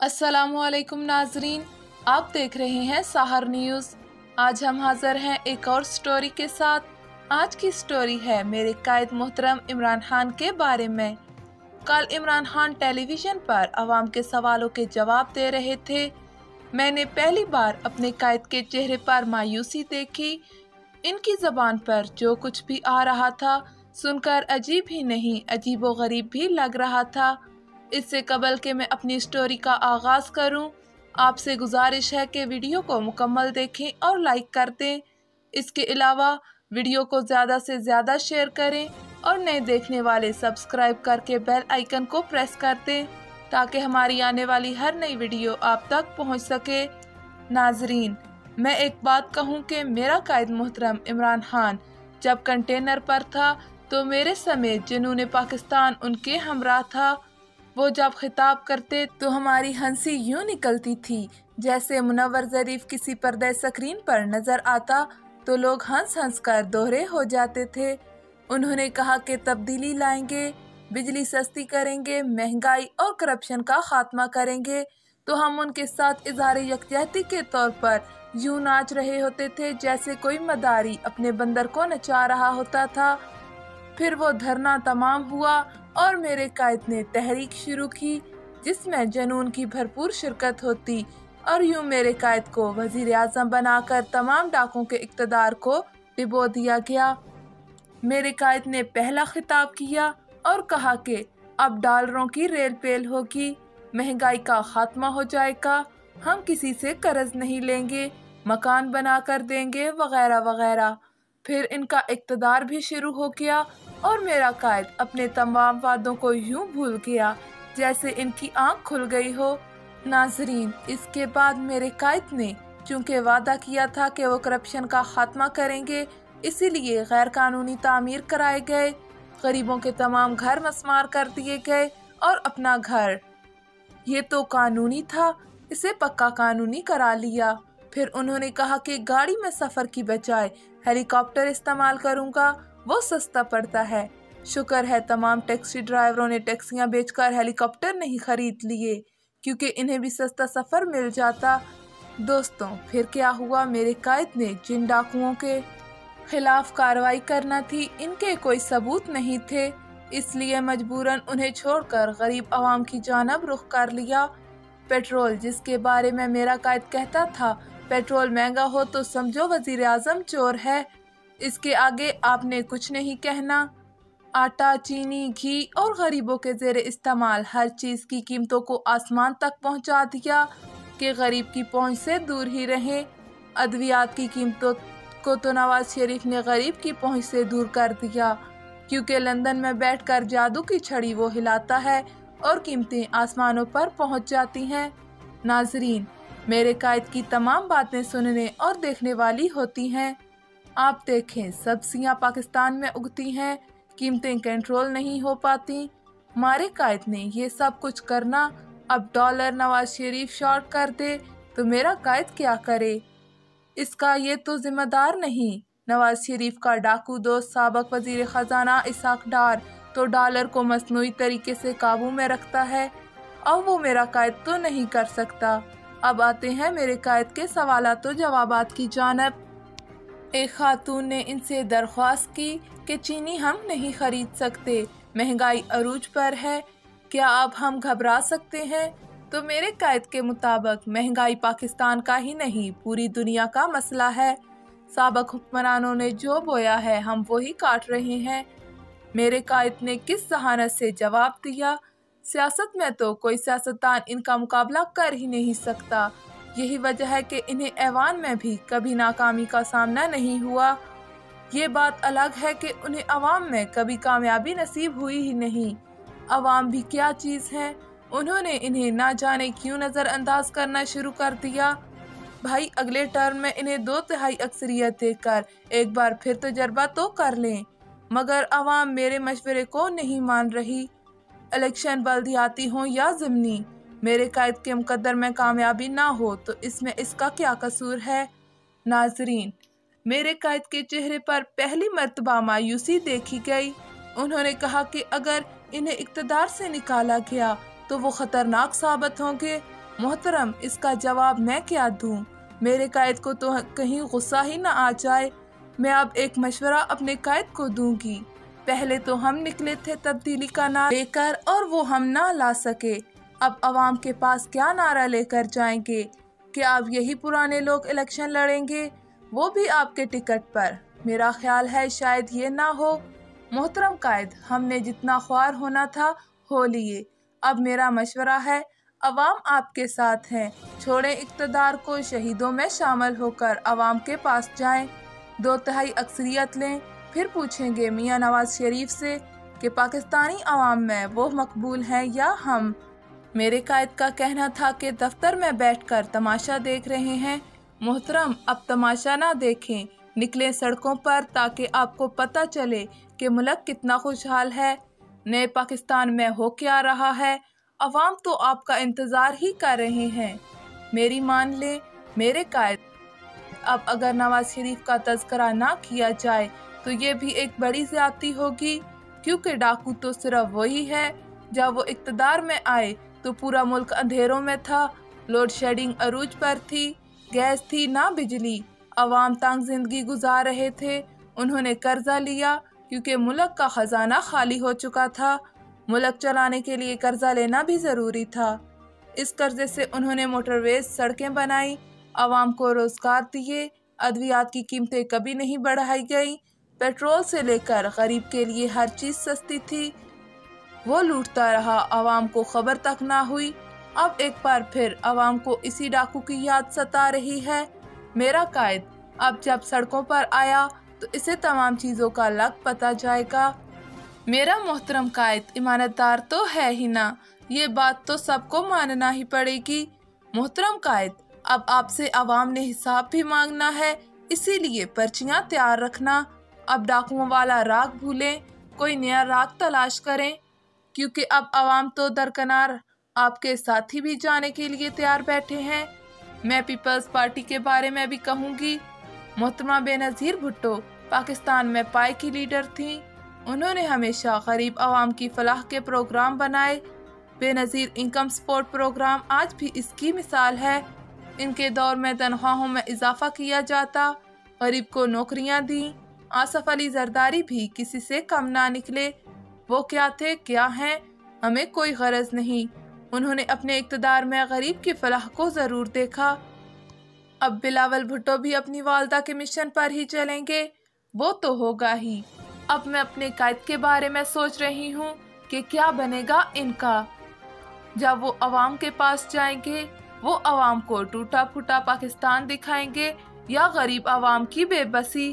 अस्सलामुअलैकुम नाजरीन, आप देख रहे हैं साहर न्यूज़। आज हम हाजिर हैं एक और स्टोरी के साथ। आज की स्टोरी है मेरे कायद मोहतरम इमरान खान के बारे में। कल इमरान खान टेलीविज़न पर आवाम के सवालों के जवाब दे रहे थे। मैंने पहली बार अपने कायद के चेहरे पर मायूसी देखी। इनकी ज़बान पर जो कुछ भी आ रहा था सुनकर अजीब ही नहीं अजीबो गरीब भी लग रहा था। इससे कबल के मैं अपनी स्टोरी का आगाज़ करूं, आपसे गुजारिश है कि वीडियो को मुकम्मल देखें और लाइक कर दें। इसके अलावा वीडियो को ज़्यादा से ज़्यादा शेयर करें और नए देखने वाले सब्सक्राइब करके बेल आइकन को प्रेस कर दें ताकि हमारी आने वाली हर नई वीडियो आप तक पहुंच सके। नाजरीन, मैं एक बात कहूं कि मेरा कायद मोहतरम इमरान खान जब कंटेनर पर था तो मेरे समेत जुनून पाकिस्तान उनके हमरा था। वो जब खिताब करते तो हमारी हंसी यूं निकलती थी जैसे मुनव्वर ज़रीफ किसी पर्दे स्क्रीन पर नजर आता तो लोग हंस हंस कर दोहरे हो जाते थे। उन्होंने कहा कि तब्दीली लाएंगे, बिजली सस्ती करेंगे, महंगाई और करप्शन का खात्मा करेंगे, तो हम उनके साथ इजहार यकजहती के तौर पर यूं नाच रहे होते थे जैसे कोई मदारी अपने बंदर को नचा रहा होता था। फिर वो धरना तमाम हुआ और मेरे कायद ने तहरीक शुरू की जिसमें जनून की भरपूर शिरकत होती और यूं मेरे कायद को वजीर आज़म बनाकर तमाम डाकों के इक़्तिदार को डिबो दिया गया। मेरे कायद ने पहला खिताब किया और कहा कि अब डॉलरों की रेल पेल होगी, महंगाई का खात्मा हो जाएगा, हम किसी से कर्ज नहीं लेंगे, मकान बना कर देंगे वगैरह वगैरह। फिर इनका इक़्तिदार भी शुरू हो गया और मेरा कायद अपने तमाम वादों को यूं भूल गया जैसे इनकी आंख खुल गई हो। नाजरीन, इसके बाद मेरे कायद ने चूंकि वादा किया था कि वो करप्शन का खात्मा करेंगे, इसीलिए गैर कानूनी तामीर कराए गए, गरीबों के तमाम घर मस्मार कर दिए गए और अपना घर ये तो कानूनी था, इसे पक्का कानूनी करा लिया। फिर उन्होंने कहा कि गाड़ी में सफ़र की बजाय हेलीकॉप्टर इस्तेमाल करूंगा, वो सस्ता पड़ता है। शुक्र है तमाम टैक्सी ड्राइवरों ने टैक्सियां बेचकर हेलीकॉप्टर नहीं खरीद लिए क्योंकि इन्हें भी सस्ता सफ़र मिल जाता। दोस्तों, फिर क्या हुआ, मेरे कायद ने जिन डाकुओं के खिलाफ कार्रवाई करना थी इनके कोई सबूत नहीं थे, इसलिए मजबूरन उन्हें छोड़कर गरीब आवाम की जानब रुख कर लिया। पेट्रोल, जिसके बारे में मेरा कायद कहता था पेट्रोल महंगा हो तो समझो वजीर आज़म चोर है, इसके आगे आपने कुछ नहीं कहना। आटा, चीनी, घी और गरीबों के ज़ेरे इस्तेमाल हर चीज़ की कीमतों को आसमान तक पहुंचा दिया कि गरीब की पहुंच से दूर ही रहें। अद्वियात की कीमतों को तो नवाज शरीफ ने गरीब की पहुंच से दूर कर दिया क्योंकि लंदन में बैठकर जादू की छड़ी वो हिलाता है और कीमतें आसमानों पर पहुंच जाती हैं। नाजरीन, मेरे कायद की तमाम बातें सुनने और देखने वाली होती हैं। आप देखें, सब्जियां पाकिस्तान में उगती हैं, कीमतें कंट्रोल नहीं हो पाती। हमारे कायद ने ये सब कुछ करना, अब डॉलर नवाज शरीफ शॉर्ट कर दे तो मेरा कायद क्या करे, इसका ये तो जिम्मेदार नहीं। नवाज शरीफ का डाकू दोस्त साबक वजीर ख़जाना इसहाक डार तो डॉलर को मसनूई तरीके से काबू में रखता है, अब वो मेरा कायद तो नहीं कर सकता। अब आते हैं मेरे कायद के सवालात और जवाबात की जानब। एक खातून ने इनसे दरख्वास्त की कि चीनी हम नहीं खरीद सकते, महंगाई अरूज पर है, क्या अब हम घबरा सकते हैं? तो मेरे कायद के मुताबिक महंगाई पाकिस्तान का ही नहीं पूरी दुनिया का मसला है। साबक हुक्मरानों ने जो बोया है हम वही काट रहे हैं। मेरे कायद ने किस जहानत से जवाब दिया, सियासत में तो कोई सियासतदान इनका मुकाबला कर ही नहीं सकता, यही वजह है कि इन्हें ऐवान में भी कभी नाकामी का सामना नहीं हुआ। ये बात अलग है कि उन्हें अवाम में कभी कामयाबी नसीब हुई ही नहीं। अवाम भी क्या चीज़ है, उन्होंने इन्हें ना जाने क्यों नज़रअंदाज करना शुरू कर दिया। भाई, अगले टर्म में इन्हें 2/3 अक्सरियत देकर एक बार फिर तजर्बा तो कर लें, मगर अवाम मेरे मशवरे को नहीं मान रही। इलेक्शन बल्दियाती हो या ज़िमनी, मेरे कायद के मुकद्दर में कामयाबी ना हो तो इसमें इसका क्या कसूर है। नाजरीन, मेरे कायद के चेहरे पर पहली मर्तबा मायूसी देखी गई। उन्होंने कहा कि अगर इन्हें इक़्तिदार से निकाला गया तो वो ख़तरनाक साबित होंगे मोहतरम, इसका जवाब मैं क्या दूं? मेरे कायद को तो कहीं गुस्सा ही ना आ जाए। मैं अब एक मशवरा अपने कायद को दूंगी। पहले तो हम निकले थे तब्दीली का नारा लेकर और वो हम ना ला सके। अब अवाम के पास क्या नारा लेकर जाएंगे? क्या अब यही पुराने लोग इलेक्शन लड़ेंगे, वो भी आपके टिकट पर? मेरा ख्याल है शायद ये ना हो। मोहतरम कायद, हमने जितना ख्वार होना था हो लिए। अब मेरा मशवरा है, अवाम आपके साथ हैं। छोड़ें इक़्तिदार को, शहीदों में शामिल होकर अवाम के पास जाएं। 2/3 अक्सरियत लें, फिर पूछेंगे मियां नवाज शरीफ से कि पाकिस्तानी अवाम में वो मकबूल हैं या हम। मेरे कायद का कहना था कि दफ्तर में बैठकर तमाशा देख रहे हैं। मोहतरम, अब तमाशा ना देखें, निकलें सड़कों पर ताकि आपको पता चले कि मुल्क कितना खुशहाल है। नए पाकिस्तान में हो क्या रहा है, अवाम तो आपका इंतज़ार ही कर रहे हैं। मेरी मान ले मेरे कायद, अब अगर नवाज शरीफ का तज़किरा ना किया जाए तो ये भी एक बड़ी ज़्यादती होगी, क्योंकि डाकू तो सिर्फ वही है। जब वो इक़्तिदार में आए तो पूरा मुल्क अंधेरों में था, लोड शेडिंग अरूज पर थी, गैस थी ना बिजली, अवाम तंग जिंदगी गुजार रहे थे। उन्होंने कर्जा लिया क्योंकि मुल्क का खजाना खाली हो चुका था। मुल्क चलाने के लिए कर्जा लेना भी ज़रूरी था। इस कर्जे से उन्होंने मोटरवेज, सड़कें बनाई, अवाम को रोज़गार दिए। अद्वियात की कीमतें कभी नहीं बढ़ाई गई। पेट्रोल से लेकर गरीब के लिए हर चीज़ सस्ती थी। वो लूटता रहा, अवाम को खबर तक ना हुई। अब एक बार फिर अवाम को इसी डाकू की याद सता रही है। मेरा कायद अब जब सड़कों पर आया तो इसे तमाम चीज़ों का लग पता जाएगा। मेरा मोहतरम कायद ईमानदार तो है ही ना, ये बात तो सबको मानना ही पड़ेगी। मोहतरम कायद, अब आपसे अवाम ने हिसाब भी मांगना है, इसीलिए पर्चियाँ तैयार रखना। अब डाकुओं वाला राग भूलें, कोई नया राग तलाश करें, क्योंकि अब अवाम तो दरकनार आपके साथी भी जाने के लिए तैयार बैठे हैं। मैं पीपल्स पार्टी के बारे में भी कहूँगी। मोहतरमा बेनज़ीर भुट्टो पाकिस्तान में पाई की लीडर थीं। उन्होंने हमेशा गरीब अवाम की फलाह के प्रोग्राम बनाए। बेनज़ीर इनकम सपोर्ट प्रोग्राम आज भी इसकी मिसाल है। इनके दौर में तनख्वाहों में इजाफा किया जाता, गरीब को नौकरियां दी। आसफ अली जरदारी भी किसी से कम ना निकले। वो क्या थे, क्या हैं, हमें कोई गरज नहीं। उन्होंने अपने इक़्तिदार में गरीब की फलाह को ज़रूर देखा। अब बिलावल भुट्टो भी अपनी वालदा के मिशन पर ही चलेंगे, वो तो होगा ही। अब मैं अपने कायद के बारे में सोच रही हूँ कि क्या बनेगा इनका। जब वो अवाम के पास जाएंगे, वो अवाम को टूटा फूटा पाकिस्तान दिखाएंगे या गरीब अवाम की बेबसी।